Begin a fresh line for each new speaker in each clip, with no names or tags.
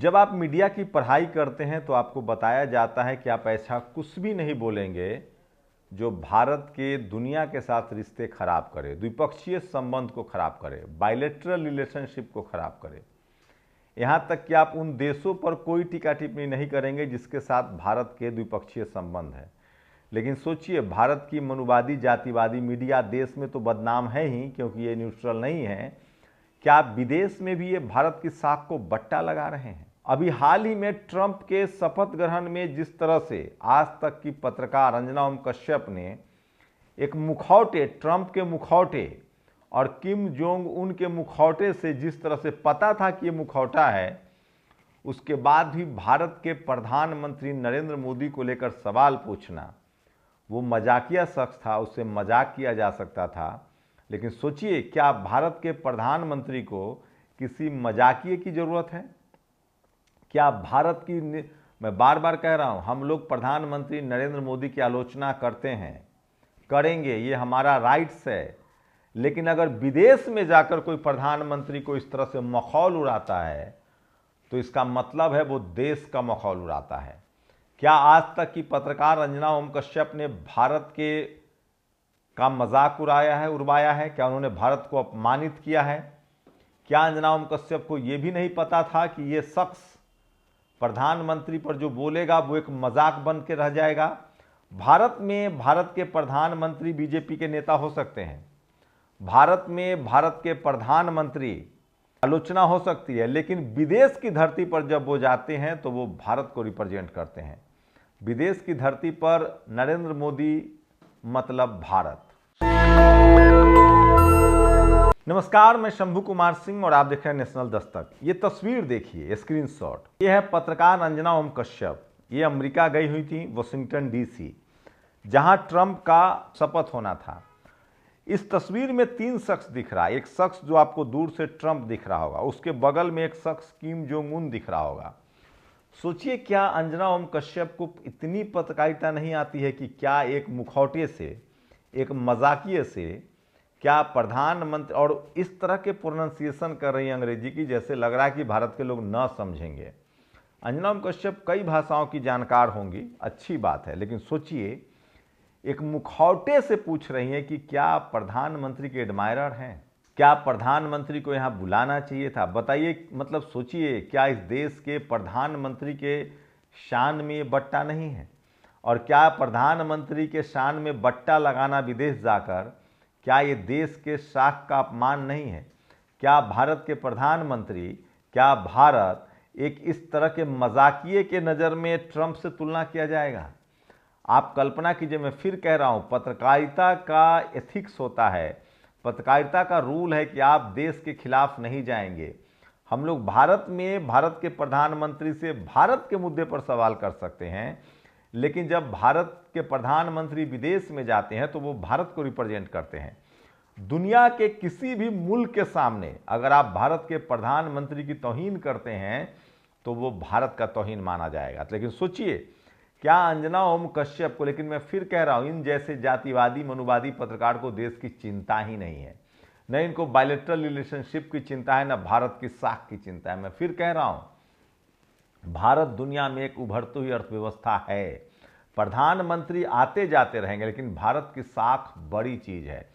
जब आप मीडिया की पढ़ाई करते हैं तो आपको बताया जाता है कि आप ऐसा कुछ भी नहीं बोलेंगे जो भारत के दुनिया के साथ रिश्ते खराब करे, द्विपक्षीय संबंध को खराब करे, बायलैटरल रिलेशनशिप को खराब करे। यहाँ तक कि आप उन देशों पर कोई टीका टिप्पणी नहीं करेंगे जिसके साथ भारत के द्विपक्षीय संबंध है। लेकिन सोचिए, भारत की मनुवादी जातिवादी मीडिया देश में तो बदनाम है ही, क्योंकि ये न्यूट्रल नहीं है। क्या विदेश में भी ये भारत की साख को बट्टा लगा रहे हैं? अभी हाल ही में ट्रंप के शपथ ग्रहण में जिस तरह से आज तक की पत्रकार अंजना ओम कश्यप ने एक मुखौटे, ट्रंप के मुखौटे और किम जोंग उन के मुखौटे से जिस तरह से पता था कि ये मुखौटा है, उसके बाद भी भारत के प्रधानमंत्री नरेंद्र मोदी को लेकर सवाल पूछना वो मजाकिया शख्स था, उससे मजाक किया जा सकता था। लेकिन सोचिए, क्या भारत के प्रधानमंत्री को किसी मजाकिये की जरूरत है? क्या भारत की, मैं बार बार कह रहा हूं, हम लोग प्रधानमंत्री नरेंद्र मोदी की आलोचना करते हैं, करेंगे, ये हमारा राइट्स है। लेकिन अगर विदेश में जाकर कोई प्रधानमंत्री को इस तरह से मखौल उड़ाता है तो इसका मतलब है वो देश का मखौल उड़ाता है। क्या आज तक की पत्रकार अंजना ओम कश्यप ने भारत का मजाक उड़वाया है? क्या उन्होंने भारत को अपमानित किया है? क्या अंजना ओम कश्यप को यह भी नहीं पता था कि ये शख्स प्रधानमंत्री पर जो बोलेगा वो एक मजाक बन के रह जाएगा? भारत में भारत के प्रधानमंत्री बीजेपी के नेता हो सकते हैं, भारत में भारत के प्रधानमंत्री आलोचना हो सकती है, लेकिन विदेश की धरती पर जब वो जाते हैं तो वो भारत को रिप्रेजेंट करते हैं। विदेश की धरती पर नरेंद्र मोदी मतलब भारत। नमस्कार, मैं शंभू कुमार सिंह और आप देख रहे हैं नेशनल दस्तक। ये तस्वीर देखिए, स्क्रीनशॉट, ये है पत्रकार अंजना ओम कश्यप। ये अमेरिका गई हुई थी, वॉशिंगटन डीसी, जहां ट्रंप का शपथ होना था। इस तस्वीर में 3 शख्स दिख रहा है। एक शख्स जो आपको दूर से ट्रंप दिख रहा होगा, उसके बगल में एक शख्स किम जोंग उन दिख रहा होगा। सोचिए, क्या अंजना ओम कश्यप को इतनी पत्रकारिता नहीं आती है कि क्या एक मुखौटे से, एक मजाकिये से, क्या प्रधानमंत्री, और इस तरह के प्रोनाउंसिएशन कर रही है अंग्रेजी की, जैसे लग रहा है कि भारत के लोग न समझेंगे। अंजना ओम कश्यप कई भाषाओं की जानकार होंगी, अच्छी बात है, लेकिन सोचिए, एक मुखौटे से पूछ रही हैं कि क्या प्रधानमंत्री के एडमायरर हैं? क्या प्रधानमंत्री को यहाँ बुलाना चाहिए था? बताइए, मतलब सोचिए, क्या इस देश के प्रधानमंत्री के शान में ये बट्टा नहीं है? और क्या प्रधानमंत्री के शान में बट्टा लगाना विदेश जाकर, क्या ये देश के साख का अपमान नहीं है? क्या भारत के प्रधानमंत्री, क्या भारत एक इस तरह के मजाकिये के नज़र में ट्रंप से तुलना किया जाएगा? आप कल्पना कीजिए, मैं फिर कह रहा हूं, पत्रकारिता का एथिक्स होता है, पत्रकारिता का रूल है कि आप देश के खिलाफ नहीं जाएंगे। हम लोग भारत में भारत के प्रधानमंत्री से भारत के मुद्दे पर सवाल कर सकते हैं, लेकिन जब भारत के प्रधानमंत्री विदेश में जाते हैं तो वो भारत को रिप्रेजेंट करते हैं। दुनिया के किसी भी मुल्क के सामने अगर आप भारत के प्रधानमंत्री की तौहीन करते हैं तो वो भारत का तौहीन माना जाएगा। लेकिन सोचिए, क्या अंजना ओम कश्यप को, लेकिन मैं फिर कह रहा हूं, इन जैसे जातिवादी मनुवादी पत्रकार को देश की चिंता ही नहीं है, न इनको बायलैटरल रिलेशनशिप की चिंता है, न भारत की साख की चिंता है। मैं फिर कह रहा हूं, भारत दुनिया में एक उभरती हुई अर्थव्यवस्था है। प्रधानमंत्री आते जाते रहेंगे, लेकिन भारत की साख बड़ी चीज है।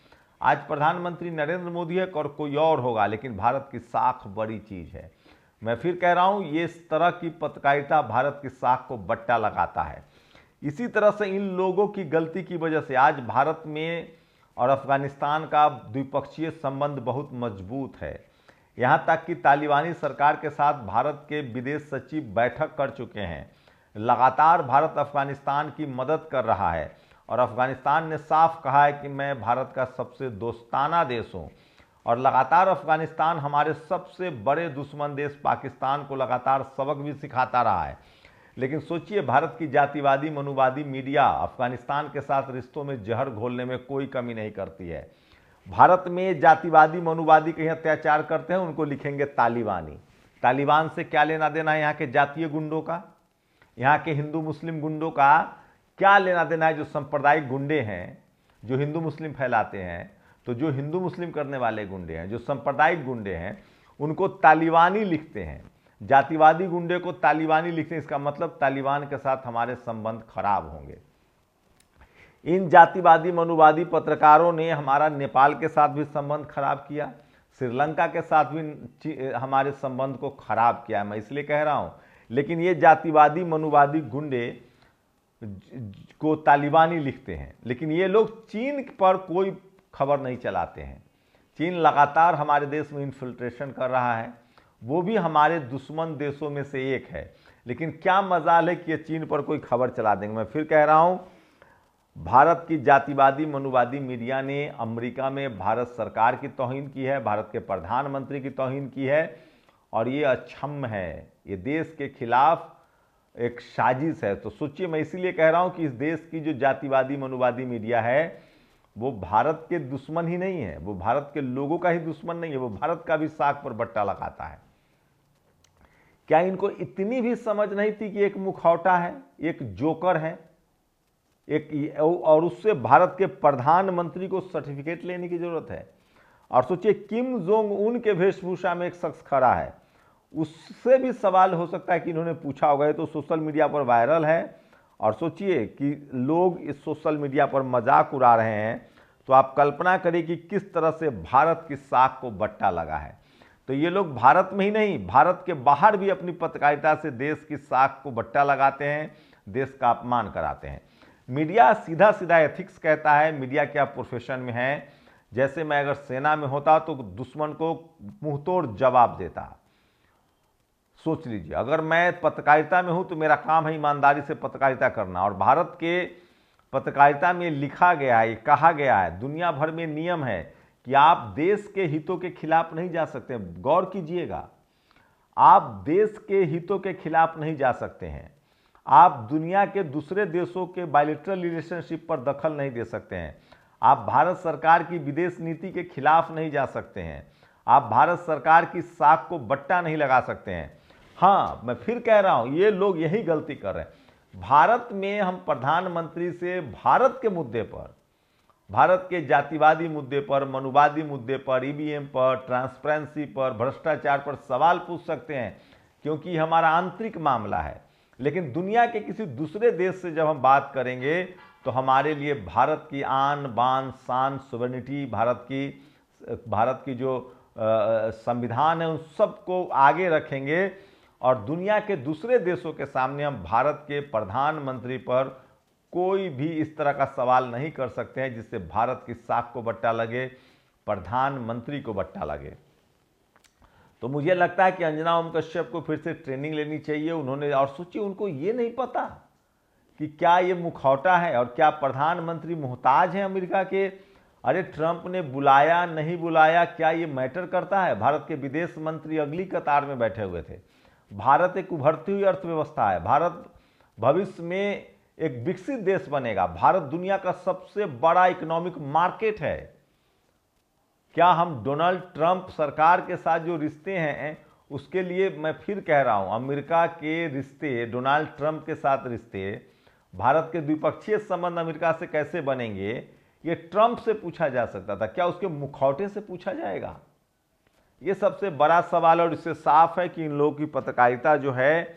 आज प्रधानमंत्री नरेंद्र मोदी है और कोई और होगा, लेकिन भारत की साख बड़ी चीज है। मैं फिर कह रहा हूं, ये इस तरह की पत्रकारिता भारत की साख को बट्टा लगाता है। इसी तरह से इन लोगों की गलती की वजह से आज भारत में और अफगानिस्तान का द्विपक्षीय संबंध बहुत मजबूत है। यहाँ तक कि तालिबानी सरकार के साथ भारत के विदेश सचिव बैठक कर चुके हैं। लगातार भारत अफगानिस्तान की मदद कर रहा है और अफगानिस्तान ने साफ कहा है कि मैं भारत का सबसे दोस्ताना देश हूँ। और लगातार अफगानिस्तान हमारे सबसे बड़े दुश्मन देश पाकिस्तान को लगातार सबक भी सिखाता रहा है। लेकिन सोचिए, भारत की जातिवादी मनुवादी मीडिया अफगानिस्तान के साथ रिश्तों में जहर घोलने में कोई कमी नहीं करती है। भारत में जातिवादी मनुवादी कहीं अत्याचार करते हैं, उनको लिखेंगे तालिबानी। तालिबान से क्या लेना देना है यहाँ के जातीय गुंडों का? यहाँ के हिंदू मुस्लिम गुंडों का क्या लेना देना है? जो सांप्रदायिक गुंडे हैं, जो हिंदू मुस्लिम फैलाते हैं, तो जो हिंदू मुस्लिम करने वाले गुंडे हैं, जो सांप्रदायिक गुंडे हैं, उनको तालिबानी लिखते हैं। जातिवादी गुंडे को तालिबानी लिखते हैं, इसका मतलब तालिबान के साथ हमारे संबंध खराब होंगे। इन जातिवादी मनुवादी पत्रकारों ने हमारा नेपाल के साथ भी संबंध खराब किया, श्रीलंका के साथ भी हमारे संबंध को खराब किया, मैं इसलिए कह रहा हूं। लेकिन ये जातिवादी मनुवादी गुंडे को तालिबानी लिखते हैं, लेकिन ये लोग चीन पर कोई खबर नहीं चलाते हैं। चीन लगातार हमारे देश में इन्फिल्ट्रेशन कर रहा है, वो भी हमारे दुश्मन देशों में से एक है, लेकिन क्या मजाल है कि ये चीन पर कोई खबर चला देंगे। मैं फिर कह रहा हूं, भारत की जातिवादी मनुवादी मीडिया ने अमेरिका में भारत सरकार की तौहीन की है, भारत के प्रधानमंत्री की तौहीन की है, और ये अक्षम्य है, ये देश के खिलाफ एक साजिश है। तो सोचिए, मैं इसीलिए कह रहा हूं कि इस देश की जो जातिवादी मनुवादी मीडिया है वो भारत के दुश्मन ही नहीं है, वो भारत के लोगों का ही दुश्मन नहीं है, वो भारत का भी साख पर बट्टा लगाता है। क्या इनको इतनी भी समझ नहीं थी कि एक मुखौटा है, एक जोकर है, एक, और उससे भारत के प्रधानमंत्री को सर्टिफिकेट लेने की जरूरत है। और सोचिए, किम जोंग उन के वेशभूषा में एक शख्स खड़ा है, उससे भी सवाल हो सकता है कि इन्होंने पूछा होगा, ये तो सोशल मीडिया पर वायरल है। और सोचिए कि लोग इस सोशल मीडिया पर मजाक उड़ा रहे हैं, तो आप कल्पना करें कि किस तरह से भारत की साख को बट्टा लगा है। तो ये लोग भारत में ही नहीं, भारत के बाहर भी अपनी पत्रकारिता से देश की साख को बट्टा लगाते हैं, देश का अपमान कराते हैं। मीडिया सीधा सीधा एथिक्स कहता है, मीडिया क्या प्रोफेशन में है, जैसे मैं अगर सेना में होता तो दुश्मन को मुंहतोड़ जवाब देता। सोच लीजिए, अगर मैं पत्रकारिता में हूं तो मेरा काम है ईमानदारी से पत्रकारिता करना, और भारत के पत्रकारिता में लिखा गया है, कहा गया है, दुनिया भर में नियम है कि आप देश के हितों के खिलाफ नहीं जा सकते। गौर कीजिएगा, आप देश के हितों के खिलाफ नहीं जा सकते हैं, आप दुनिया के दूसरे देशों के बायलैटरल रिलेशनशिप पर दखल नहीं दे सकते हैं, आप भारत सरकार की विदेश नीति के खिलाफ नहीं जा सकते हैं, आप भारत सरकार की साख को बट्टा नहीं लगा सकते हैं। हाँ, मैं फिर कह रहा हूं, ये लोग यही गलती कर रहे हैं। भारत में हम प्रधानमंत्री से भारत के मुद्दे पर, भारत के जातिवादी मुद्दे पर, मनुवादी मुद्दे पर, ईवीएम पर, ट्रांसपेरेंसी पर, भ्रष्टाचार पर सवाल पूछ सकते हैं, क्योंकि हमारा आंतरिक मामला है। लेकिन दुनिया के किसी दूसरे देश से जब हम बात करेंगे तो हमारे लिए भारत की आन बान शान सॉवरेनिटी, भारत की जो संविधान है, उन सबको आगे रखेंगे, और दुनिया के दूसरे देशों के सामने हम भारत के प्रधानमंत्री पर कोई भी इस तरह का सवाल नहीं कर सकते हैं जिससे भारत की साख को बट्टा लगे, प्रधानमंत्री को बट्टा लगे। तो मुझे लगता है कि अंजना ओम कश्यप को फिर से ट्रेनिंग लेनी चाहिए उन्होंने। और सोचिए, उनको ये नहीं पता कि क्या ये मुखौटा है और क्या प्रधानमंत्री मोहताज हैं अमेरिका के। अरे ट्रंप ने बुलाया नहीं बुलाया, क्या ये मैटर करता है? भारत के विदेश मंत्री अगली कतार में बैठे हुए थे। भारत एक उभरती हुई अर्थव्यवस्था है, भारत भविष्य में एक विकसित देश बनेगा, भारत दुनिया का सबसे बड़ा इकोनॉमिक मार्केट है। क्या हम डोनाल्ड ट्रंप सरकार के साथ जो रिश्ते हैं, उसके लिए मैं फिर कह रहा हूं, अमेरिका के रिश्ते, डोनाल्ड ट्रंप के साथ रिश्ते, भारत के द्विपक्षीय संबंध अमेरिका से कैसे बनेंगे, ये ट्रंप से पूछा जा सकता था, क्या उसके मुखौटे से पूछा जाएगा? ये सबसे बड़ा सवाल। और इससे साफ है कि इन लोगों की पत्रकारिता जो है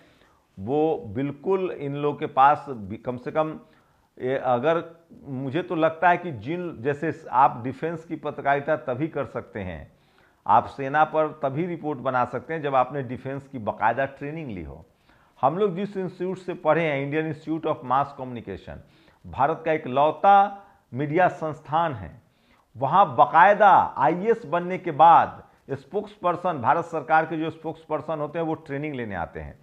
वो बिल्कुल, इन लोगों के पास कम से कम, अगर मुझे तो लगता है कि जैसे आप डिफेंस की पत्रकारिता तभी कर सकते हैं, आप सेना पर तभी रिपोर्ट बना सकते हैं जब आपने डिफेंस की बाकायदा ट्रेनिंग ली हो। हम लोग जिस इंस्टीट्यूट से पढ़े हैं, Indian institute of mass communication, Bharat का एक लौता मीडिया संस्थान है, वहाँ बाकायदा आईएएस बनने के बाद स्पोक्स पर्सन, भारत सरकार के जो स्पोक्स पर्सन होते हैं वो ट्रेनिंग लेने आते हैं।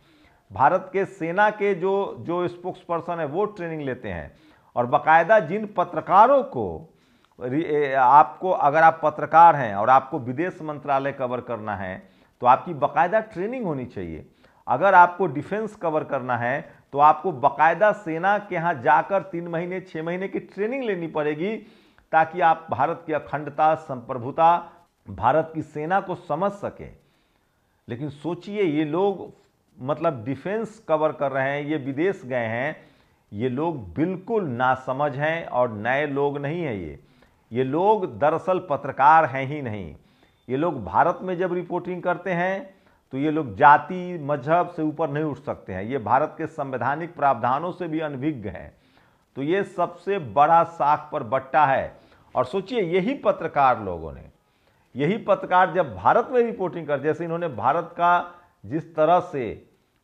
भारत के सेना के जो स्पोक्स पर्सन है वो ट्रेनिंग लेते हैं। और बाकायदा जिन पत्रकारों को, आपको अगर आप पत्रकार हैं और आपको विदेश मंत्रालय कवर करना है तो आपकी बाकायदा ट्रेनिंग होनी चाहिए। अगर आपको डिफेंस कवर करना है तो आपको बाकायदा सेना के यहाँ जाकर 3 महीने 6 महीने की ट्रेनिंग लेनी पड़ेगी, ताकि आप भारत की अखंडता, संप्रभुता, भारत की सेना को समझ सके। लेकिन सोचिए, ये लोग मतलब डिफेंस कवर कर रहे हैं, ये विदेश गए हैं, ये लोग बिल्कुल नासमझ हैं और नए लोग नहीं हैं। ये लोग दरअसल पत्रकार हैं ही नहीं। ये लोग भारत में जब रिपोर्टिंग करते हैं तो ये लोग जाति मजहब से ऊपर नहीं उठ सकते हैं, ये भारत के संवैधानिक प्रावधानों से भी अनभिज्ञ हैं। तो ये सबसे बड़ा साख पर बट्टा है। और सोचिए यही पत्रकार लोगों ने, यही पत्रकार जब भारत में रिपोर्टिंग कर, जैसे इन्होंने भारत का जिस तरह से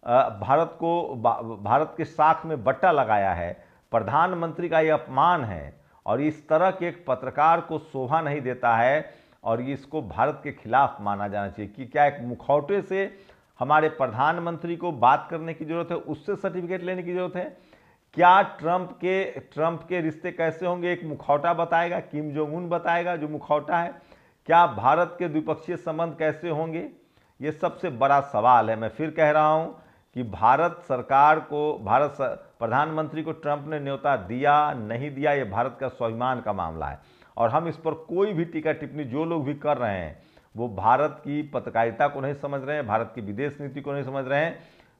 भारत के साख में बट्टा लगाया है, प्रधानमंत्री का ये अपमान है और इस तरह के एक पत्रकार को शोभा नहीं देता है और इसको भारत के खिलाफ माना जाना चाहिए। कि क्या एक मुखौटे से हमारे प्रधानमंत्री को बात करने की जरूरत है, उससे सर्टिफिकेट लेने की जरूरत है? क्या ट्रंप के रिश्ते कैसे होंगे एक मुखौटा बताएगा, किम जोंग उन बताएगा जो मुखौटा है? क्या भारत के द्विपक्षीय संबंध कैसे होंगे? ये सबसे बड़ा सवाल है। मैं फिर कह रहा हूं कि भारत सरकार को, प्रधानमंत्री को ट्रंप ने न्योता दिया नहीं दिया, ये भारत का स्वाभिमान का मामला है और हम इस पर कोई भी टीका टिप्पणी जो लोग भी कर रहे हैं वो भारत की पत्रकारिता को नहीं समझ रहे हैं, भारत की विदेश नीति को नहीं समझ रहे हैं।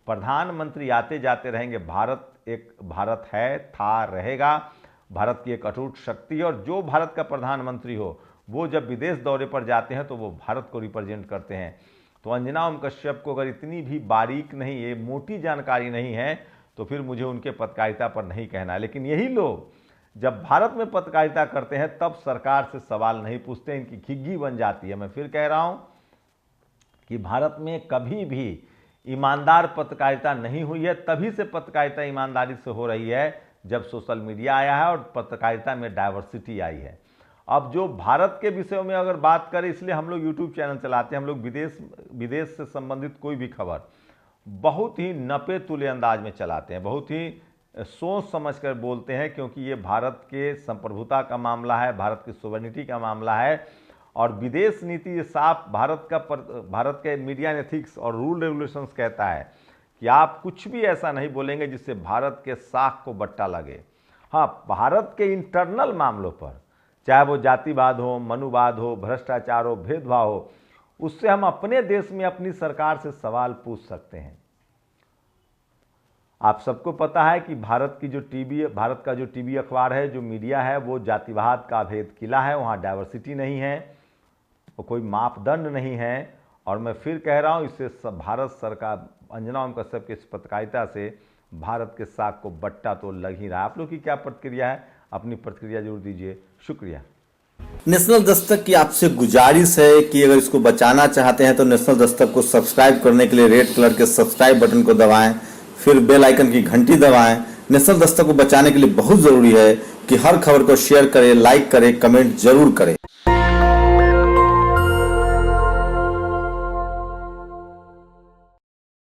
प्रधानमंत्री आते जाते रहेंगे, भारत है, था, रहेगा, भारत की एक अटूट शक्ति है और जो भारत का प्रधानमंत्री हो वो जब विदेश दौरे पर जाते हैं तो वो भारत को रिप्रेजेंट करते हैं। तो अंजना ओम कश्यप को अगर इतनी भी बारीक नहीं, ये मोटी जानकारी नहीं है तो फिर मुझे उनके पत्रकारिता पर नहीं कहना है। लेकिन यही लोग जब भारत में पत्रकारिता करते हैं तब सरकार से सवाल नहीं पूछते, इनकी घिग्गी बन जाती है। मैं फिर कह रहा हूं कि भारत में कभी भी ईमानदार पत्रकारिता नहीं हुई है, तभी से पत्रकारिता ईमानदारी से हो रही है जब सोशल मीडिया आया है और पत्रकारिता में डाइवर्सिटी आई है। अब जो भारत के विषयों में अगर बात करें, इसलिए हम लोग यूट्यूब चैनल चलाते हैं, हम लोग विदेश से संबंधित कोई भी खबर बहुत ही नपे तुले अंदाज में चलाते हैं, बहुत ही सोच समझ कर बोलते हैं, क्योंकि ये भारत के संप्रभुता का मामला है, भारत की सोवरेनिटी का मामला है और विदेश नीति ये साफ भारत के मीडिया एथिक्स और रूल रेगुलेशंस कहता है कि आप कुछ भी ऐसा नहीं बोलेंगे जिससे भारत के साख को बट्टा लगे। हाँ, भारत के इंटरनल मामलों पर, चाहे वो जातिवाद हो, मनुवाद हो, भ्रष्टाचार हो, भेदभाव हो, उससे हम अपने देश में अपनी सरकार से सवाल पूछ सकते हैं। आप सबको पता है कि भारत का जो टीवी अखबार है, जो मीडिया है, वो जातिवाद का अभेद किला है, वहाँ डाइवर्सिटी नहीं है, वो कोई मापदंड नहीं है। और मैं फिर कह रहा हूँ, इससे भारत सरकार, अंजना ओम कश्यप की इस पत्रकारिता से भारत के साख को बट्टा तो लग ही रहा है। आप लोग की क्या प्रतिक्रिया है? अपनी प्रतिक्रिया जरूर दीजिए। शुक्रिया।
नेशनल दस्तक की आपसे गुजारिश है कि अगर इसको बचाना चाहते हैं तो नेशनल दस्तक को सब्सक्राइब करने के लिए रेड कलर के सब्सक्राइब बटन को दबाएं, फिर बेल आइकन की घंटी दबाएं। नेशनल दस्तक को बचाने के लिए बहुत जरूरी है कि हर खबर को शेयर करें, लाइक करें, कमेंट जरूर करें।